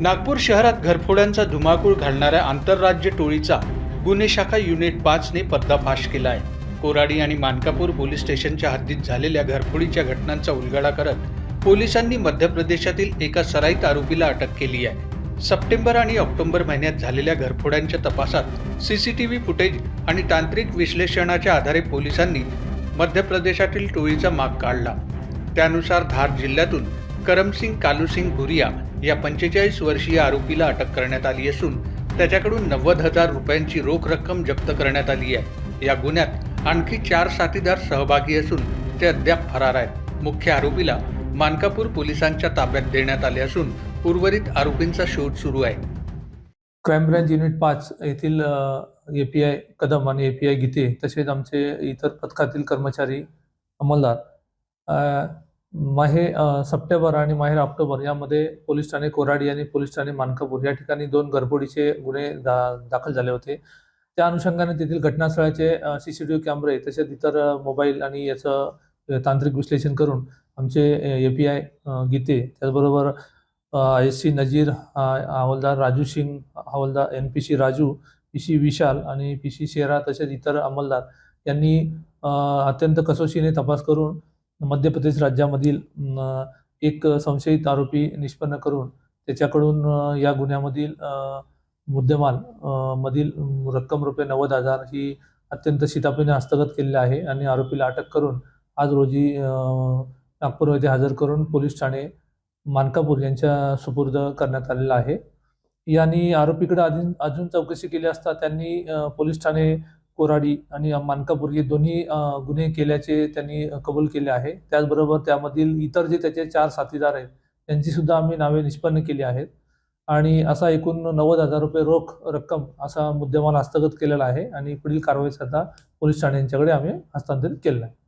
नागपूर शहरात घरफोड्यांचा धुमाकूळ घालणाऱ्या आंतरराज्य टोळीचा गुन्हे शाखा युनिट 5 ने पर्दाफाश केला आहे. कोराडी आणि मानकापूर पोलीस स्टेशनच्या हद्दीत झालेल्या घरफोडीच्या घटनांचा उलगडा करत पोलिसांनी मध्य प्रदेशातील एका सराईत आरोपीला अटक केली आहे. सप्टेंबर आणि ऑक्टोबर महिन्यात झालेल्या घरफोड्यांच्या तपासात सीसीटीव्ही फुटेज आणि तांत्रिक विश्लेषणाच्या आधारे पोलिसांनी मध्य प्रदेशातील टोळीचा माग काढला. त्यानुसार धार जिल्ह्यातून करमसिंग कालूसिंग भुरिया या 45 वर्षीय आरोपीला अटक करण्यात आली असून त्याच्याकडून 90,000 रुपयांची रोख रक्कम जप्त करण्यात आली आहे. या गुन्ह्यात आणखी 4 साथीदार सहभागी असून ते अद्याप फरार आहेत. मुख्य आरोपीला मानकापूर पोलिसांच्या ताब्यात देण्यात आले असून उर्वरित आरोपींचा शोध सुरू आहे. क्राईम ब्रँच युनिट 5 येथील API कदम आणि API गीते तसेच आमचे इतर पथकातील कर्मचारी अंमलदार सप्टेंबर आणि माहेर ऑक्टोबर यामध्ये पोलीस ठाणे कोराडी आणि पोलीस ठाणे मानकापूर या ठिकाणी 2 घरफोडीचे गुन्हे दाखल झाले होते. त्या अनुषंगाने तेथील घटनास्थळाचे CCTV कॅमेरे तसेच इतर मोबाईल आणि याचं तांत्रिक विश्लेषण करून आमचे API गीते त्याचबरोबर ISC नजीर, हवालदार राजू सिंग, हवालदार NPC राजू, PC विशाल आणि PC शेरा तसेच इतर अंमलदार यांनी अत्यंत कसोशीने तपास करून मध्य प्रदेश राज्यामधील एक संशयित आरोपी निष्पन्न करून त्याच्याकडून या गुन्ह्यामधील मुद्देमाल मधील रक्कम रुपये 90,000 ही अत्यंत शिताफीने हस्तगत केलेली आहे आणि आरोपीला अटक करून आज रोजी नागपूर येथे हजर करून पोलीस ठाणे मानकापूर यांच्या सुपूर्द करण्यात आलेला आहे. यांनी आरोपीकडे अजून चौकशी केली असता त्यांनी पोलीस ठाणे कोराडी आणि मानकापूर हे दोन्ही गुन्हे केल्याचे त्यांनी कबूल केले आहे. त्याचबरोबर त्यामधील इतर जे त्याचे 4 साथीदार आहेत त्यांची सुद्धा आम्ही नावे निष्पन्न केली आहेत आणि असा एकूण 90,000 रुपये रोख रक्कम असा मुद्देमाल हस्तगत केलेला आहे आणि पुढील कारवाई सध्या पोलीस ठाणे यांच्याकडे आम्ही हस्तांतरित केलेला आहे.